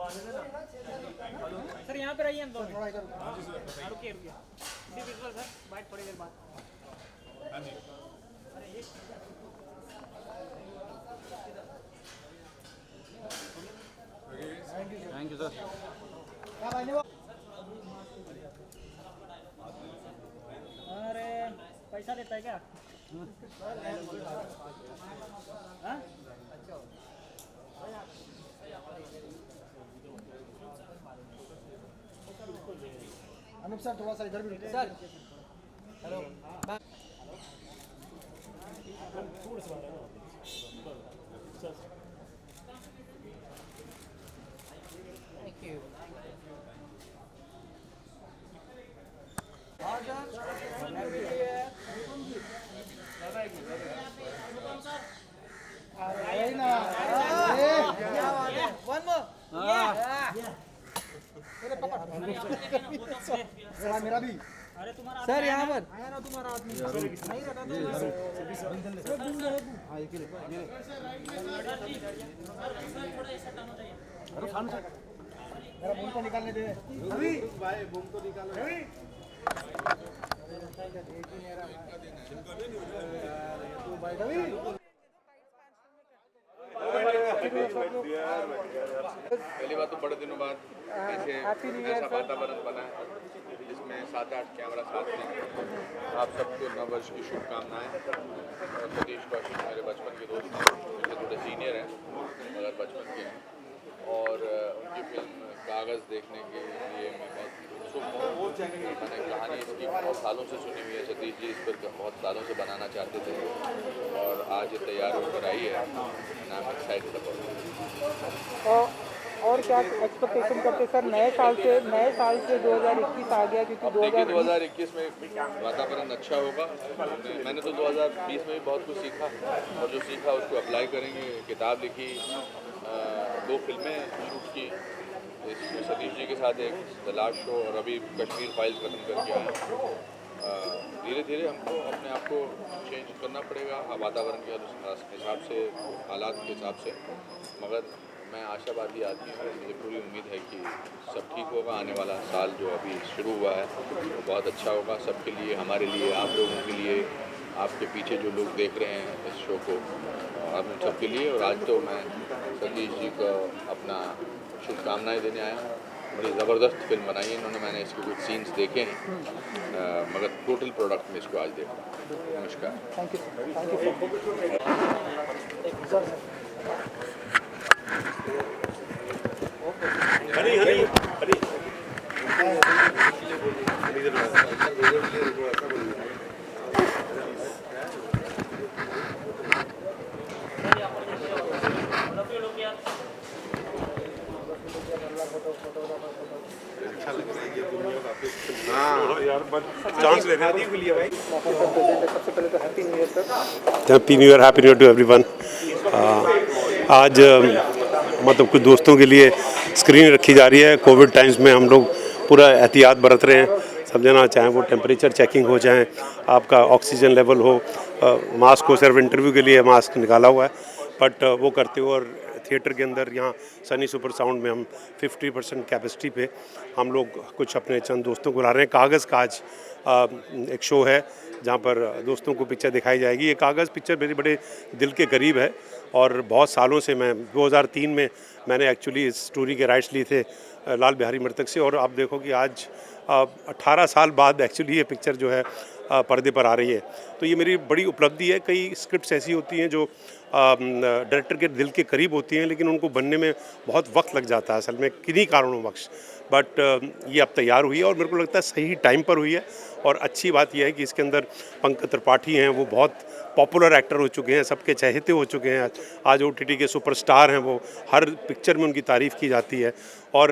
Sir यहाँ पे रहिए हम 2 मिनट। रुकिए रुकिए विजुअल सर बाइट थोड़ी देर बाद। Thank you sir. अरे पैसा देता है क्या? हाँ? अनुप सर थोड़ा सा इधर भी रुकिए sir. Hello thank you. One more. मेरा भी अरे तुम्हारा सर यहाँ पर आया ना तुम्हारा आदमी नहीं रहता मेरा बूम को निकालने दे अभी भाई बूम को निकालो अभी पहली बात तो बड़े दिनों बाद ऐसा वातावरण बना है जिसमें 7-8 कैमरा साथ में। आप सबको नववर्ष की शुभकामनाएं। और सतीश कौशिक मेरे बचपन के दोस्त हैं, मुझसे थोड़े सीनियर हैं मगर बचपन के हैं। और उनकी फिल्म कागज़ देखने के लिए मैं बहुत उत्सुक हूँ। मैंने कहानी इसकी बहुत सालों से सुनी हुई है। सतीश जी इस पर बहुत सालों से बनाना चाहते थे और आज ये तैयार होकर आई है। नाम एक्साइटेड अबाउट। और क्या एक्सपेक्टेशन करते सर नए साल से 2021 आ गया क्योंकि 2021 में वातावरण अच्छा होगा। मैंने तो 2020 में भी बहुत कुछ सीखा और जो सीखा उसको अप्लाई करेंगे। किताब लिखी, 2 फिल्में शूट की इसमें सतीश जी के साथ, एक द लास्ट शो और अभी कश्मीर फाइल्स खत्म करके आए। धीरे धीरे हमको अपने आप को चेंज करना पड़ेगा वातावरण के हिसाब से, हालात के हिसाब से। मगर मैं आशावादी आदमी हूँ, मुझे पूरी उम्मीद है कि सब ठीक होगा। आने वाला साल जो अभी शुरू हुआ है वो बहुत अच्छा होगा सबके लिए, हमारे लिए, आप लोगों के लिए, आपके पीछे जो लोग देख रहे हैं इस शो को, आप उन सब के लिए। और आज तो मैं सतीश जी को अपना शुभकामनाएँ देने आया हूँ। बड़ी ज़बरदस्त फिल्म बनाई है इन्होंने, मैंने इसके कुछ सीन्स देखे हैं मगर टोटल प्रोडक्ट में इसको आज देखा। नमस्कार। Thank you sir. हरी हरी हरी अच्छा लग रहा है ये दुनिया का। हाँ यार चांस ले रहे हैं भाई। सबसे पहले तो happy new year sir. Happy new year, happy new year to everyone. आज मतलब कुछ दोस्तों के लिए स्क्रीन रखी जा रही है। कोविड टाइम्स में हम लोग पूरा एहतियात बरत रहे हैं, सब जना, चाहे वो टेम्परेचर चेकिंग हो, चाहे आपका ऑक्सीजन लेवल हो, मास्क हो। सिर्फ इंटरव्यू के लिए मास्क निकाला हुआ है बट वो करते हुए। और थिएटर के अंदर यहाँ सनी सुपर साउंड में हम 50% कैपेसिटी पे हम लोग कुछ अपने चंद दोस्तों को ला रहे हैं। कागज़ का आज एक शो है जहाँ पर दोस्तों को पिक्चर दिखाई जाएगी। ये कागज़ पिक्चर मेरे बड़े दिल के करीब है और बहुत सालों से मैं 2003 में मैंने एक्चुअली इस स्टोरी के राइट्स लिए थे लाल बिहारी मृतक से। और आप देखो कि आज 18 साल बाद एक्चुअली ये पिक्चर जो है पर्दे पर आ रही है। तो ये मेरी बड़ी उपलब्धि है। कई स्क्रिप्ट्स ऐसी होती हैं जो डायरेक्टर के दिल के करीब होती हैं लेकिन उनको बनने में बहुत वक्त लग जाता है असल में किन्हीं कारणों वक्त। बट ये अब तैयार हुई है और मेरे को लगता है सही टाइम पर हुई है। और अच्छी बात यह है कि इसके अंदर पंकज त्रिपाठी हैं, वो बहुत पॉपुलर एक्टर हो चुके हैं, सबके चहेते हो चुके हैं। आज OTT के सुपरस्टार हैं, वो हर पिक्चर में उनकी तारीफ़ की जाती है। और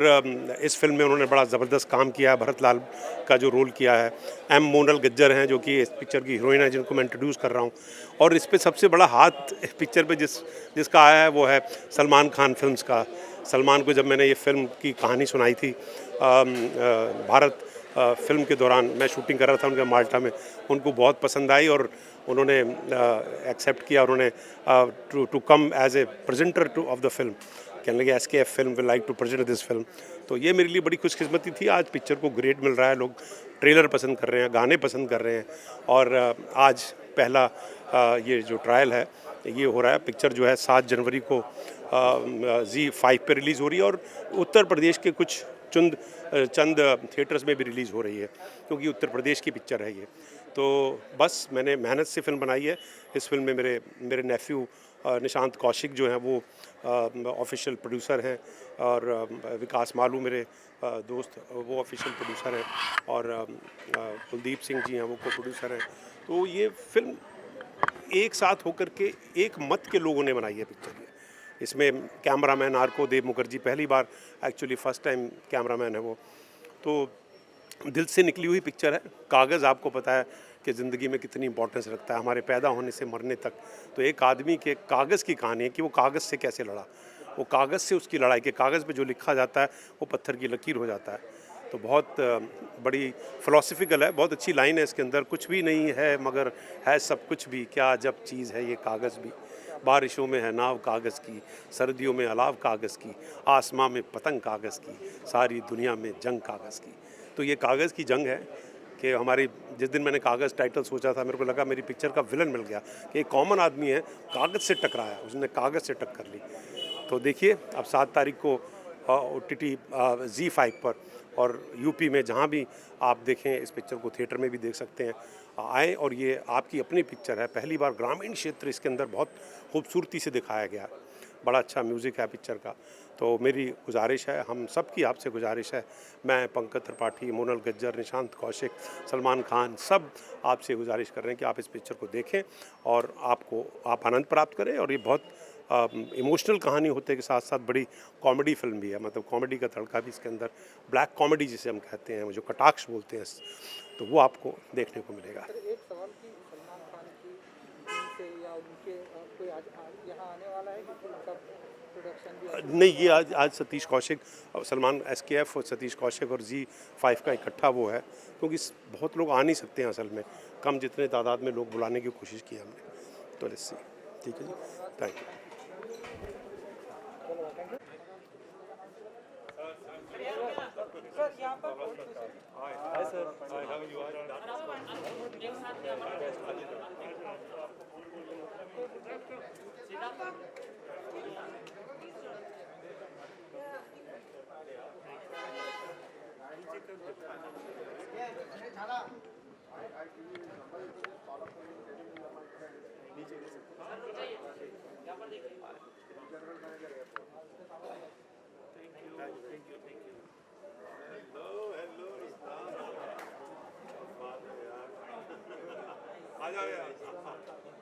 इस फिल्म में उन्होंने बड़ा ज़बरदस्त काम किया है। भरत लाल का जो रोल किया है, M मोनल गज्जर हैं जो कि इस पिक्चर की हीरोइन है, जिनको मैं इंट्रोड्यूस कर रहा हूँ। और इस पे सबसे बड़ा हाथ इस पिक्चर पे जिसका आया है वो है सलमान खान फिल्म्स का। सलमान को जब मैंने ये फिल्म की कहानी सुनाई थी भारत फिल्म के दौरान, मैं शूटिंग कर रहा था उनके माल्टा में, उनको बहुत पसंद आई और उन्होंने एक्सेप्ट किया। उन्होंने to come as a presenter of the film. कहने लगे SKF film will like to present this film. तो ये मेरे लिए बड़ी खुशकिस्मती थी। आज पिक्चर को ग्रेड मिल रहा है, लोग ट्रेलर पसंद कर रहे हैं, गाने पसंद कर रहे हैं, और आज पहला ये जो ट्रायल है ये हो रहा है। पिक्चर जो है 7 जनवरी को ZEE5 पे रिलीज़ हो रही है, और उत्तर प्रदेश के कुछ चंद थिएटर्स में भी रिलीज़ हो रही है, क्योंकि उत्तर प्रदेश की पिक्चर है ये। तो बस मैंने मेहनत से फिल्म बनाई है। इस फिल्म में मेरे नेफ्यू निशांत कौशिक जो हैं वो ऑफिशियल प्रोड्यूसर हैं, और विकास मालू मेरे दोस्त वो ऑफिशियल प्रोड्यूसर हैं, और कुलदीप सिंह जी हैं वो को प्रोड्यूसर हैं। तो ये फिल्म एक साथ होकर के एक मत के लोगों ने बनाई है पिक्चर। इसमें कैमरामैन आरको देव मुखर्जी पहली बार, एक्चुअली फ़र्स्ट टाइम कैमरामैन है वो। तो दिल से निकली हुई पिक्चर है। कागज़ आपको पता है कि ज़िंदगी में कितनी इंपॉर्टेंस रखता है, हमारे पैदा होने से मरने तक। तो एक आदमी के कागज़ की कहानी है कि वो कागज़ से कैसे लड़ा, वो कागज़ से उसकी लड़ाई के कागज़ पे जो लिखा जाता है वो पत्थर की लकीर हो जाता है। तो बहुत बड़ी फ़िलॉसफिकल है, बहुत अच्छी लाइन है इसके अंदर। कुछ भी नहीं है मगर है सब कुछ भी, क्या अजब चीज़ है ये कागज़ भी। बारिशों में है नाव कागज़ की, सर्दियों में अलाव कागज़ की, आसमां में पतंग कागज़ की, सारी दुनिया में जंग कागज़ की। तो ये कागज़ की जंग है कि हमारी, जिस दिन मैंने कागज़ टाइटल सोचा था, मेरे को लगा मेरी पिक्चर का विलन मिल गया कि एक कॉमन आदमी है, कागज़ से टकराया, उसने कागज़ से टक्कर ली। तो देखिए अब 7 तारीख को OTT ZEE5 पर और यूपी में जहाँ भी आप देखें इस पिक्चर को, थिएटर में भी देख सकते हैं, आएँ। और ये आपकी अपनी पिक्चर है, पहली बार ग्रामीण क्षेत्र इसके अंदर बहुत खूबसूरती से दिखाया गया, बड़ा अच्छा म्यूज़िक है पिक्चर का। तो मेरी गुजारिश है, हम सब की आपसे गुजारिश है, मैं पंकज त्रिपाठी, मोनल गज्जर, निशांत कौशिक, सलमान खान, सब आपसे गुजारिश कर रहे हैं कि आप इस पिक्चर को देखें और आप आनंद प्राप्त करें। और ये बहुत इमोशनल कहानी होते के साथ साथ बड़ी कॉमेडी फिल्म भी है, मतलब कॉमेडी का तड़का भी इसके अंदर, ब्लैक कॉमेडी जिसे हम कहते हैं, जो कटाक्ष बोलते हैं, तो वो आपको देखने को मिलेगा। एक सवाल की सलमान खान की टीम से या उनके कोई आज यहाँ आने वाला है कि उनका प्रोडक्शन भी? नहीं, ये आज सतीश कौशिक, सलमान SKF और सतीश कौशिक और ZEE5 का इकट्ठा वो है, क्योंकि बहुत लोग आ नहीं सकते हैं असल में, कम जितने तादाद में लोग बुलाने की कोशिश की हमने। तो लेट्स सी। ठीक है जी, थैंक यू।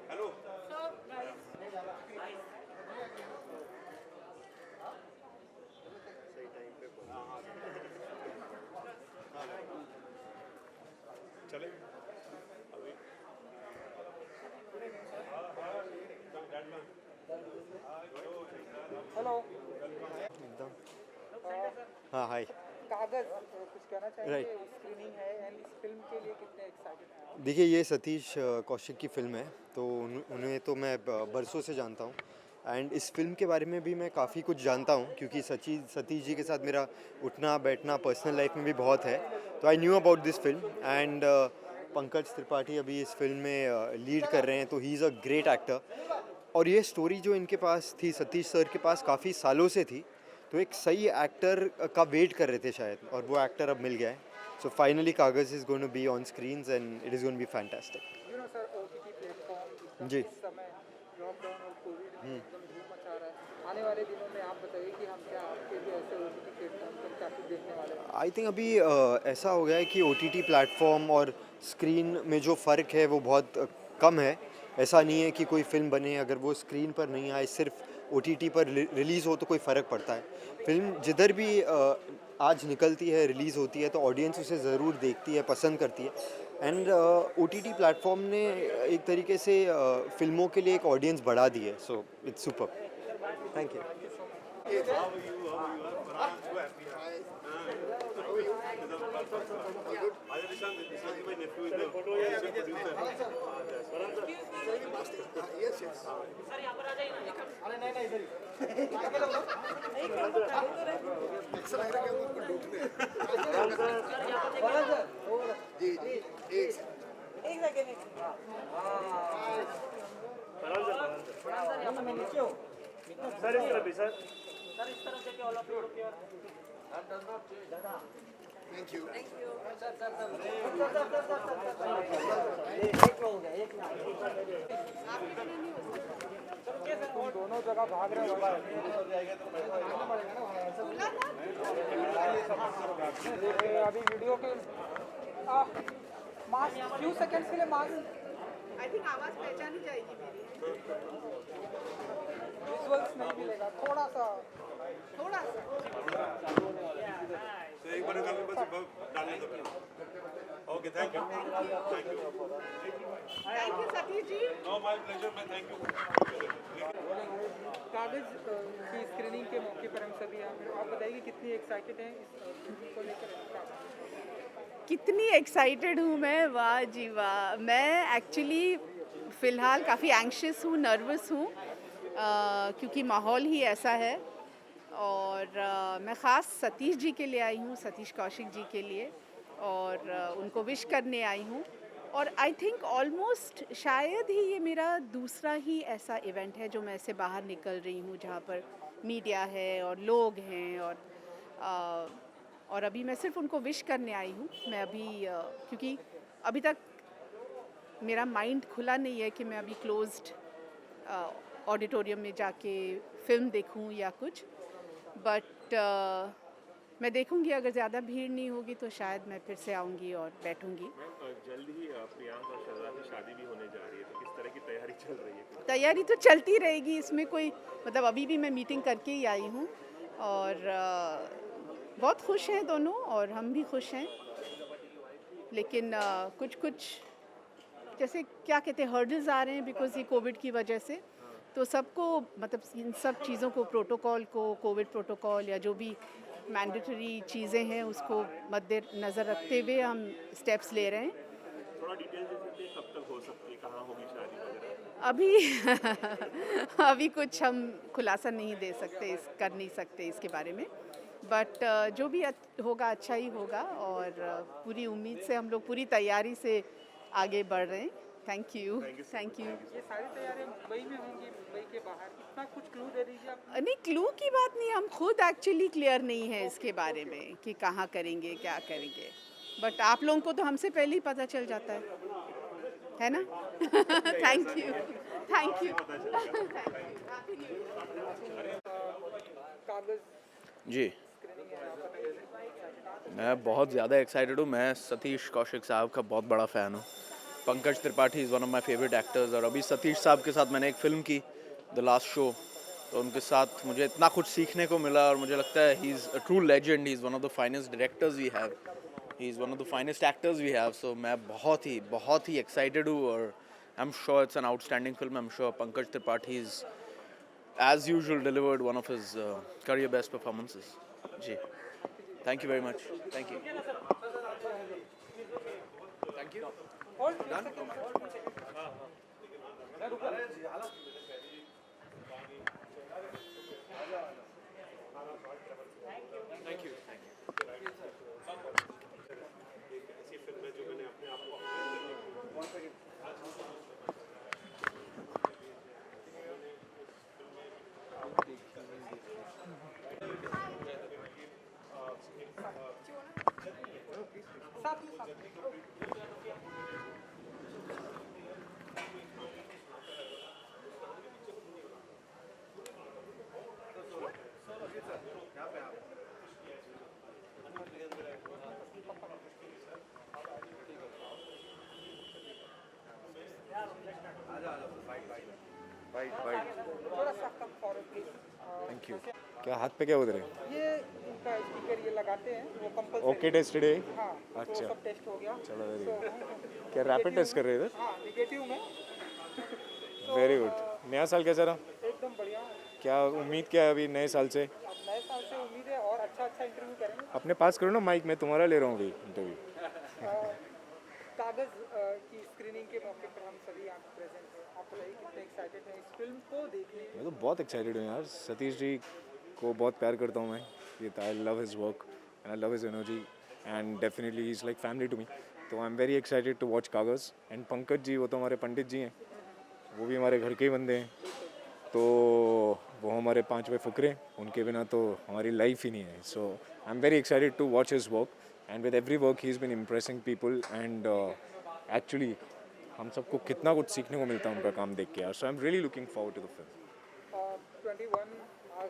हेलो चले हेलो। एकदम। हाँ हाय। कागज़ कुछ कहना चाहिए? स्क्रीनिंग है एंड इस फिल्म के लिए कितने एक्साइटेड हैं? देखिए ये सतीश कौशिक की फ़िल्म है, तो उन्हें तो मैं बरसों से जानता हूँ, एंड इस फिल्म के बारे में भी मैं काफ़ी कुछ जानता हूँ, क्योंकि सतीश जी के साथ मेरा उठना बैठना पर्सनल लाइफ में भी बहुत है। तो I knew about this film, and Pankaj Tripathi अभी इस फिल्म में लीड कर रहे हैं, तो ही इज़ अ ग्रेट एक्टर। और ये स्टोरी जो इनके पास थी, सतीश सर के पास काफ़ी सालों से थी, तो एक सही एक्टर का वेट कर रहे थे शायद, और वो एक्टर अब मिल गया है। So finally Kaagaz is going to be on screens and it is going to be fantastic. You know sir, OTT platform जी। इस समय लॉकडाउन और कोविड में एकदम धूम मचा रहा है। आने वाले दिनों में आप बताइए कि हम क्या आपके भी ऐसे OTT प्लेटफॉर्म पर क्या कुछ देखने वाले हैं? आई थिंक अभी ऐसा हो गया है कि OTT प्लेटफॉर्म और स्क्रीन में जो फ़र्क है वो बहुत कम है। ऐसा नहीं है कि कोई फ़िल्म बने, अगर वो स्क्रीन पर नहीं आए, सिर्फ OTT पर रिलीज़ हो तो कोई फ़र्क पड़ता है। फिल्म जिधर भी आज निकलती है, रिलीज़ होती है, तो ऑडियंस उसे ज़रूर देखती है, पसंद करती है। एंड OTT प्लेटफॉर्म ने एक तरीके से फ़िल्मों के लिए एक ऑडियंस बढ़ा दी है। So it's super. Thank you. दोनों जगह भाग रहे हो अभी वीडियो के मास्क फ्यू सेकंड्स के लिए मास्क आई थिंक आवाज पहचानी जाएगी मेरी विजुअल्स नहीं मिलेगा थोड़ा सा एक बार बस डालने दो। Okay, thank you. Thank you Satish ji no, my pleasure, मैं थैंक यू। कागज की स्क्रीनिंग के मौके पर हम सभी यहाँ पे आप बताइए कितनी एक्साइटेड हैं इस फिल्म को लेकर कितनी एक्साइटेड हूँ मैं, वाह जी वाह। मैं एक्चुअली फ़िलहाल काफ़ी एंग्शियस हूँ, नर्वस हूँ क्योंकि माहौल ही ऐसा है। और मैं ख़ास सतीश जी के लिए आई हूँ, सतीश कौशिक जी के लिए, और उनको विश करने आई हूँ। और आई थिंक ऑलमोस्ट शायद ही ये मेरा दूसरा ही ऐसा इवेंट है जो मैं ऐसे बाहर निकल रही हूँ जहाँ पर मीडिया है और लोग हैं। और अभी मैं सिर्फ उनको विश करने आई हूँ। मैं अभी क्योंकि अभी तक मेरा माइंड खुला नहीं है कि मैं अभी क्लोज्ड ऑडिटोरियम में जाके फ़िल्म देखूँ या कुछ, बट मैं देखूंगी। अगर ज़्यादा भीड़ नहीं होगी तो शायद मैं फिर से आऊँगी और बैठूंगी। जल्द ही प्रियांक और शर्रा की शादी भी होने जा रही है, तो किस तरह की तैयारी चल रही है? तैयारी तो चलती रहेगी, इसमें कोई मतलब अभी भी मैं मीटिंग करके ही आई हूँ। और बहुत खुश हैं दोनों और हम भी खुश हैं, लेकिन कुछ जैसे क्या कहते हैं हर्डल्स आ रहे हैं बिकॉज ये कोविड की वजह से। तो सबको मतलब इन सब चीज़ों को, प्रोटोकॉल को, कोविड प्रोटोकॉल या जो भी मैंडेटरी चीज़ें हैं उसको मद्देनज़र रखते हुए हम स्टेप्स ले रहे हैं। थोड़ा डिटेल दे सकते हैं, कब तक हो सकती है, कहाँ होगी शादी वगैरह? अभी कुछ हम खुलासा नहीं दे सकते, कर नहीं सकते इसके बारे में, बट जो भी होगा अच्छा ही होगा। और पूरी उम्मीद से हम लोग पूरी तैयारी से आगे बढ़ रहे हैं। Thank you. ये सारी तैयारियां मुंबई में होंगी, मुंबई के बाहर इतना कुछ क्लू दे दीजिए आप। नहीं, क्लू की बात नहीं, हम खुद एक्चुअली क्लियर नहीं है इसके बारे में कि कहाँ करेंगे, क्या करेंगे, बट आप लोगों को तो हमसे पहले ही पता चल जाता है ना? Thank you. कागज जी, मैं बहुत ज़्यादा एक्साइटेड हूँ। मैं सतीश कौशिक साहब का बहुत बड़ा फ़ैन हूँ। Pankaj Tripathi is one of my favourite actors, और अभी सतीश साहब के साथ मैंने एक फ़िल्म की द लास्ट शो, तो उनके साथ मुझे इतना कुछ सीखने को मिला और मुझे लगता है he is a true legend, he is one of the finest directors we have, he is one of the finest actors we have. So मैं बहुत ही एक्साइटेड हूँ और I am sure it's an outstanding film. I am sure Pankaj Tripathi is as usual delivered one of his career best performances. जी, thank you very much. Thank you. Done? Thank you. ऐसी film है जो मैंने अपने आप को थोड़ा सा come forward please. Thank you. क्या हाथ पे क्या उधर है? ये इनका स्पीकर ये लगाते हैं वो कंपल्सरी। Okay test today. हाँ, तो अच्छा। सब टेस्ट हो गया। चलो वेरी So, गुड। क्या रैपिड टेस्ट कर रहे हैं इधर? हाँ, नेगेटिव में। Very good. नया साल कैसा रहा? एकदम बढ़िया। क्या उम्मीद क्या है अभी नए साल से? अब नए साल से उम्मीद है और अच्छा अच्छा इंटरव्यू करेंगे। अपने पास करो ना माइक, मैं तुम्हारा ले रहा हूँ अभी इंटरव्यू। कागज़ की स्क्रीनिंग के मौके पर हम सभी यहाँ प्रेजेंट हैं। आप बताइए कितने एक्साइटेड हैं इस फिल्म को देखने के मैं तो बहुत एक्साइटेड हूँ यार, सतीश जी को बहुत प्यार करता हूँ मैं। ये I love his work and I love his energy and definitely he is like family to me. तो I am very excited to watch Kaagaz. And Pankaj ji, वो तो हमारे पंडित जी हैं, वो भी हमारे घर के ही बंदे हैं। तो वो हमारे पांचवें फुकरे हैं, उनके बिना तो हमारी लाइफ ही नहीं है। So I am very excited to watch his work and with every work he is been impressing people and actually हम सबको कितना कुछ सीखने को मिलता है उनका काम देख के यार। So I am really looking forward to the film. 21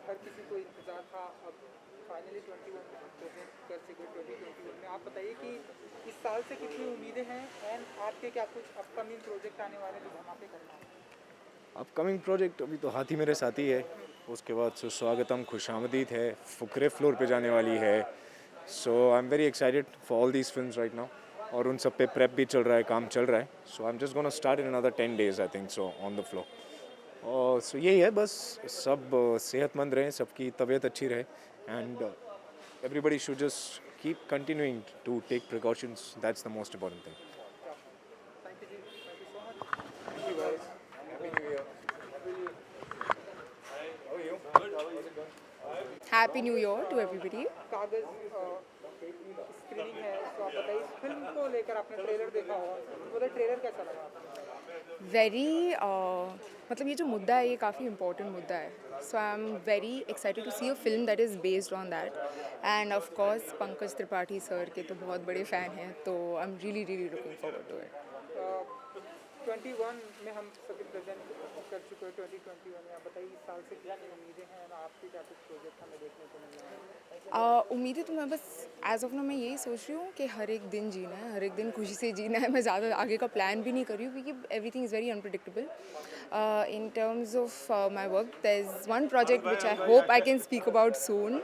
हर किसी को इंतजार था, अब फाइनली 21 प्रेजेंट कर सके 2021 में। आप बताइए कि इस साल से कितनी उम्मीदें हैं एंड आपके क्या कुछ अपकमिंग प्रोजेक्ट आने वाले जो धमाके करना है? अपकमिंग प्रोजेक्ट अभी तो हाथी मेरे साथी है, उसके बाद सुस्वागतम खुशामदीद है, फुकरे फ्लोर पे जाने वाली है। So I am very excited for all these films right now और उन सब पे प्रेप भी चल रहा है, काम चल रहा है। So I am just gonna start in another 10 days I think so on the floor. और सो यही है, बस सब सेहतमंद रहें, सबकी तबीयत अच्छी रहे and everybody should just keep continuing to take precautions, that's the most important thing. Thank you जी, thank you so much. Thank you guys, happy new year. Happy New Year to everybody. Kaagaz screening है, तो आप बताइए इस film को लेकर आपने trailer देखा होगा, तो बताइए ट्रेलर कैसा लगा आपको? Very मतलब ये जो मुद्दा है ये काफ़ी इम्पोर्टेंट मुद्दा है. So I'm very excited to see a film that is based on that. And of course Pankaj Tripathi sir के तो बहुत बड़े फ़ैन हैं, तो I'm really looking forward to it. 21 में हम सभी प्रेजेंट कर चुके हैं 2021 में। आप बताइए इस साल से क्या उम्मीदें हैं और आपके क्या कुछ प्रोजेक्ट हमें देखने को मिल रहा है? उम्मीदें तो मैं बस एज ऑफ नाउ मैं यही सोच रही हूँ कि हर एक दिन जीना है, हर एक दिन खुशी से जीना है. मैं ज़्यादा आगे का प्लान भी नहीं कर रही हूँ क्योंकि everything is very unpredictable. In terms of my work, there's one project which I hope I can speak about soon,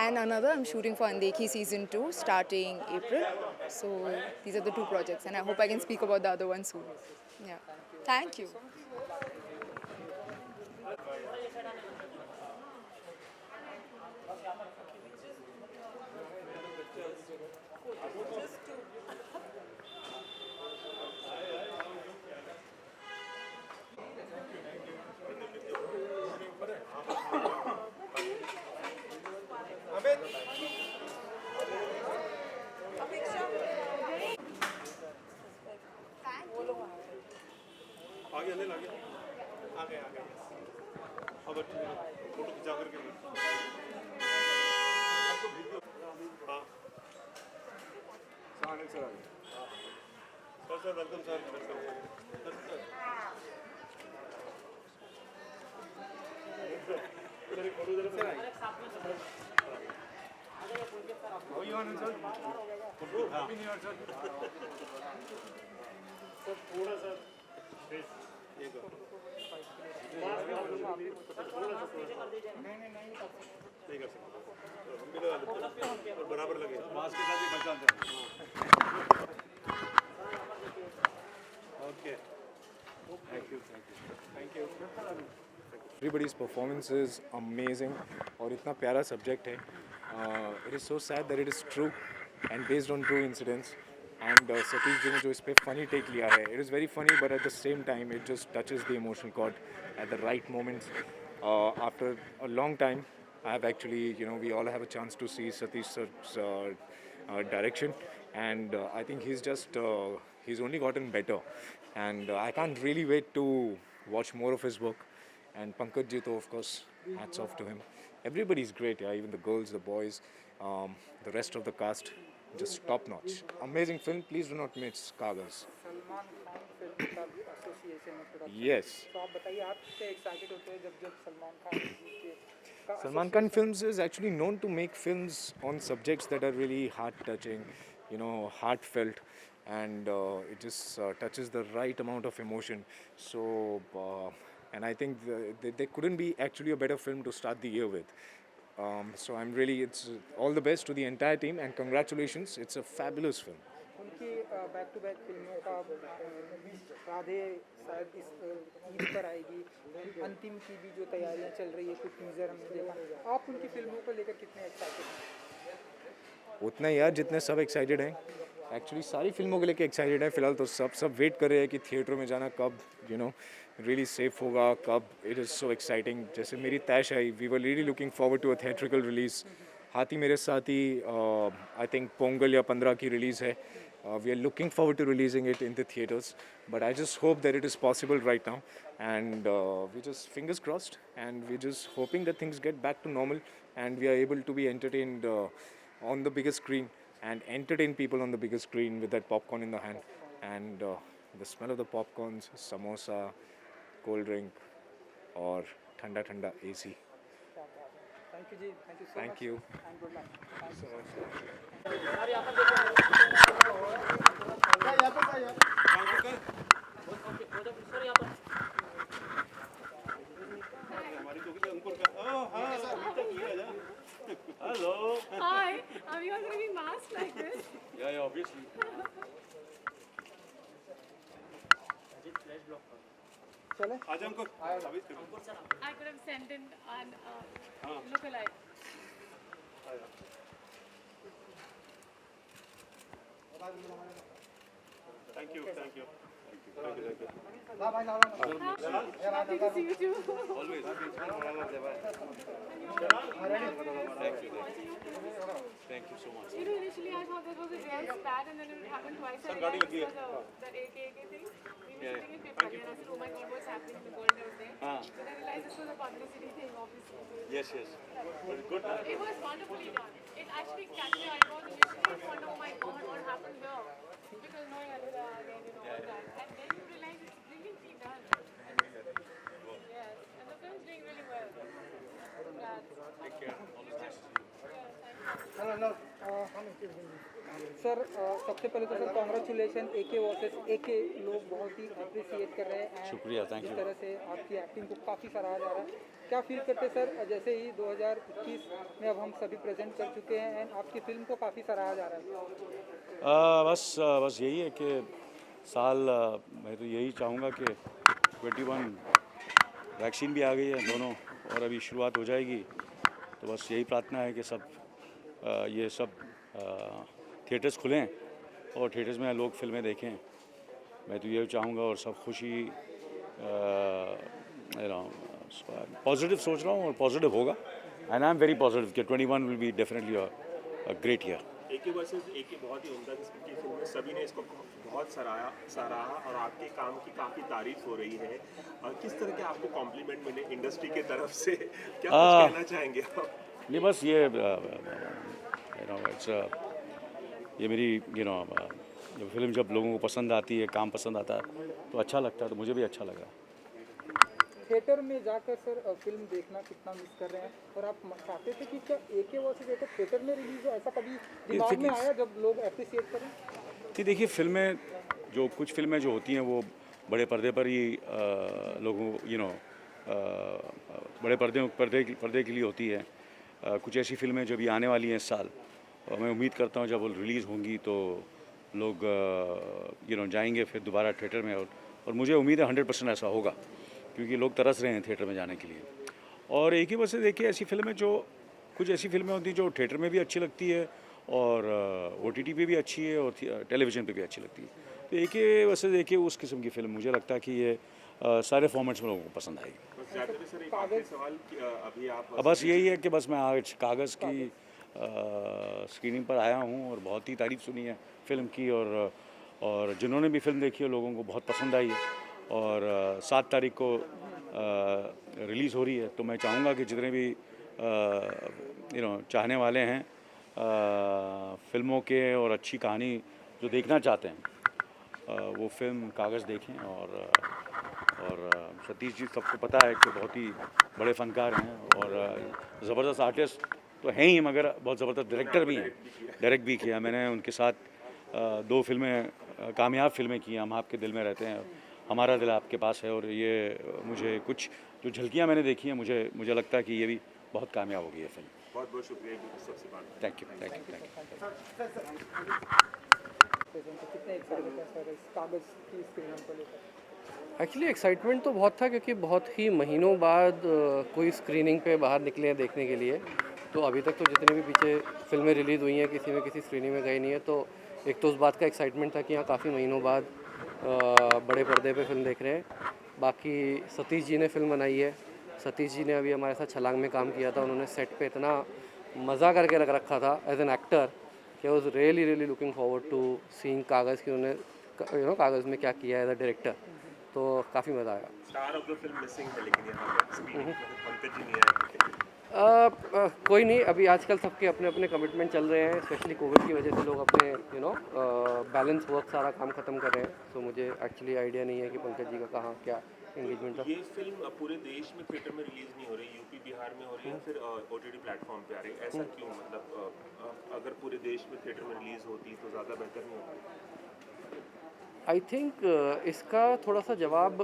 and another I'm shooting for Andekhi season 2 starting April. So these are the two projects, and I hope I can speak about the other one soon. Yeah, thank you. आगे ले आगे आगे आगे अब photo खिंचा करके हाँ sir sir welcome sir थोड़ा सा नहीं कर सकते बराबर लगे मास्क के साथ ही पहचानते हैं. Okay thank you Everybody's performance is amazing और इतना प्यारा सब्जेक्ट है. It is so sad that it is true and based on true incidents. And Satish ji ने जो इस पे funny take लिया है, it is very funny but at the same time it just touches the emotional chord at the right moments. After a long time, I have actually, we all have a chance to see Satish sir's direction, and I think he's only gotten better, and I can't really wait to watch more of his work. And Pankaj ji, of course, hats off to him. Everybody's great, yeah, even the girls, the boys, the rest of the cast, just top notch. Amazing film. Please do not miss Kaagaz. Salman Khan film club association में production. Yes. तो आप बताइए आप कितने excited होते हैं जब सलमान खान के Salman Khan Films is actually known to make films on subjects that are really heart-touching, heartfelt, and it just touches the right amount of emotion. So, and I think there couldn't be actually a better film to start the year with. So it's all the best to the entire team and congratulations. It's a fabulous film. उनकी back to back फिल्मों का राधे शायद इस ईद पर आएगी, अंतिम की भी जो तैयारियां चल रही है, कुछ टीजर हमने देखा, आप उनकी फिल्मों को लेकर कितने एक्साइटेड हैं? उतना ही यार जितने सब एक्साइटेड हैं। एक्चुअली सारी फिल्मों को लेके एक्साइटेड है। फिलहाल तो सब वेट कर रहे हैं कि थिएटर में जाना कब रियली सेफ होगा, कब इट इज़ सो एक्साइटिंग। जैसे मेरी तैश आई, we were really looking forward to a theatrical release. हाथी मेरे साथ ही आई थिंक पोंगल या 15 की रिलीज़ है। We are looking forward to releasing it in the theatres, but I just hope that it is possible right now, and we just fingers crossed, and we just hoping that things get back to normal, and we are able to be entertained on the biggest screen and entertain people on the biggest screen with that popcorn in the hand, and the smell of the popcorns, samosa, cold drink or ठंडा AC. Thank you जी, thank you so much. Thank you. And good luck. So much. Hi, are you all going to be masked like this? Yeah, obviously. चले I could have sent in an look-alike. Thank you Happy to see you too. Always. Thank you so much. You know, initially I thought that was a real spat, and then it happened twice. I realized it was that AK thing. We were sitting in Pippa, and I said, "Oh my God, what's happening in the world out there?" Then I realized this was a publicity thing, obviously. Yes. But good. It was wonderfully done. It actually catch my eyebrows initially. I thought, "Oh my God, what happened here?" Because knowing Anurag and all that, and then you realize it's brilliantly done. Yes, and the film's doing really well. Take care. All the best. Sir सबसे पहले तो sir congratulation, AK versus AK लोग बहुत ही appreciate कर रहे हैं। शुक्रिया, thank जिस you. तरह से आपकी एक्टिंग को काफ़ी सराहा जा रहा है, क्या फील करते सर जैसे ही 2021 में अब हम सभी प्रेजेंट कर चुके हैं एंड आपकी फिल्म को काफ़ी सराहा जा रहा है? बस यही है कि मैं तो यही चाहूँगा कि 21 वैक्सीन भी आ गई है दोनों, और अभी शुरुआत हो जाएगी, तो बस यही प्रार्थना है कि ये सब थिएटर्स खुलें और थिएटर्स में लोग फिल्में देखें। मैं तो ये चाहूँगा, और सब खुशी पॉजिटिव सोच रहा हूँ, और पॉजिटिव होगा, and I am very positive कि 21 will be definitely a great year. AK versus AK बहुत ही उम्दा किस्म की फिल्म है, सभी ने इसको बहुत सराहा और आपके काम की काफ़ी तारीफ हो रही है। और किस तरह के आपको कॉम्प्लीमेंट मिले इंडस्ट्री के तरफ से, क्या कुछ कहना चाहेंगे आप? नहीं, बस ये ये मेरी फिल्म जब लोगों को पसंद आती है, काम पसंद आता है, तो अच्छा लगता है, तो मुझे भी अच्छा लगा। थिएटर में जाकर सर फिल्म देखना कितना मिस कर रहे हैं, और आप चाहते थे कि क्या AK वर्सेस AK थिएटर में रिलीज हो, ऐसा कभी दिमाग में आया जब लोग अप्रिशिएट करें? कि देखिए, कुछ फिल्में जो होती हैं वो बड़े पर्दे पर ही लोगों बड़े पर्दे के लिए होती है। कुछ ऐसी फिल्में जो भी आने वाली हैं इस साल, और मैं उम्मीद करता हूँ जब वो रिलीज़ होंगी तो लोग जाएंगे फिर दोबारा थिएटर में, और मुझे उम्मीद है 100% ऐसा होगा, क्योंकि लोग तरस रहे हैं थिएटर में जाने के लिए। और एक ही वजह से देखिए, कुछ ऐसी फिल्में होती हैं जो थिएटर में भी अच्छी लगती है, और OTT पे भी अच्छी है, और टेलीविज़न पे भी अच्छी लगती है। तो एक ही वजह से देखिए, उस किस्म की फ़िल्म मुझे लगता है कि ये सारे फॉर्मेट्स में लोगों को पसंद आएगी। अब बस यही है कि बस मैं आज कागज़ की स्क्रीनिंग पर आया हूँ, और बहुत ही तारीफ़ सुनी है फ़िल्म की, और जिन्होंने भी फिल्म देखी है लोगों को बहुत पसंद आई है, और 7 तारीख को रिलीज़ हो रही है। तो मैं चाहूँगा कि जितने भी चाहने वाले हैं फिल्मों के और अच्छी कहानी जो देखना चाहते हैं, वो फिल्म कागज़ देखें। और सतीश जी, सबको पता है कि बहुत ही बड़े फ़नकार हैं, और ज़बरदस्त आर्टिस्ट तो हैं ही, मगर बहुत ज़बरदस्त डायरेक्टर भी हैं। डायरेक्ट भी किया मैंने उनके साथ 2 फिल्में, कामयाब फिल्में की। हम आपके दिल में रहते हैं, हमारा दिल आपके पास है, और ये मुझे कुछ जो झलकियाँ मैंने देखी हैं, मुझे लगता है कि ये भी बहुत कामयाब होगी ये फिल्म। बहुत बहुत शुक्रिया सबसे बात। Thank you. प्रेजेंट है, कितने एक्साइटेड है सर इस कागज़ की स्क्रीन को लेकर? एक्चुअली एक्साइटमेंट तो बहुत था क्योंकि बहुत ही महीनों बाद कोई स्क्रीनिंग पे बाहर निकले हैं देखने के लिए। तो अभी तक तो जितनी भी पीछे फिल्में रिलीज़ हुई हैं किसी में किसी स्क्रीनिंग में गई नहीं है, तो एक तो उस बात का एक्साइटमेंट था कि यहाँ काफ़ी महीनों बाद बड़े पर्दे पे फिल्म देख रहे हैं। बाकी सतीश जी ने फिल्म बनाई है, सतीश जी ने अभी हमारे साथ छलांग में काम किया था। उन्होंने सेट पे इतना मज़ा करके रख रखा था एज एन एक्टर कि I was really looking forward to seeing कागज़ की उन्होंने कागज़ में क्या किया है एज अ डायरेक्टर। तो काफ़ी मज़ा आया। Star of the film missing है लेकिन यहाँ पर स्क्रीनिंग में पंकज जी नहीं आए। कोई नहीं, अभी आजकल सबके अपने अपने कमिटमेंट चल रहे हैं, स्पेशली कोविड की वजह से लोग अपने बैलेंस वर्क सारा काम ख़त्म कर रहे हैं। तो मुझे एक्चुअली आइडिया नहीं है कि पंकज जी का कहाँ क्या एंगेजमेंट था। ये फिल्म पूरे देश में थिएटर में रिलीज नहीं हो रही, यूपी बिहार में हो रही है, फिर ओटीटी प्लेटफॉर्म पे आ रही है, ऐसा क्यों? मतलब अगर पूरे देश में थिएटर में रिलीज होती तो ज़्यादा बेहतर नहीं होता? आई थिंक इसका थोड़ा सा जवाब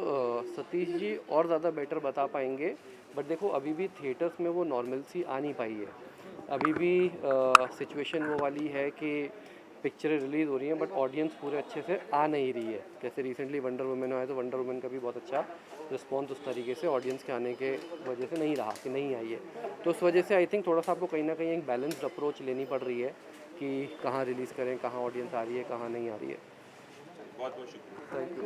सतीश जी और ज़्यादा बेटर बता पाएंगे। बट देखो अभी भी थिएटर्स में वो नॉर्मलसी आ नहीं पाई है। अभी भी सिचुएशन वो वाली है कि पिक्चरें रिलीज़ हो रही हैं बट ऑडियंस पूरे अच्छे से आ नहीं रही है। जैसे रिसेंटली वंडर वुमन आया तो वंडर वुमन का भी बहुत अच्छा रिस्पॉन्स उस तरीके से ऑडियंस के आने के वजह से नहीं रहा कि नहीं आई है। तो उस वजह से आई थिंक थोड़ा सा आपको कहीं ना कहीं एक बैलेंस्ड अप्रोच लेनी पड़ रही है कि कहाँ रिलीज़ करें, कहाँ ऑडियंस आ रही है, कहाँ नहीं आ रही है। बहुत बहुत शुक्रिया। Thank you.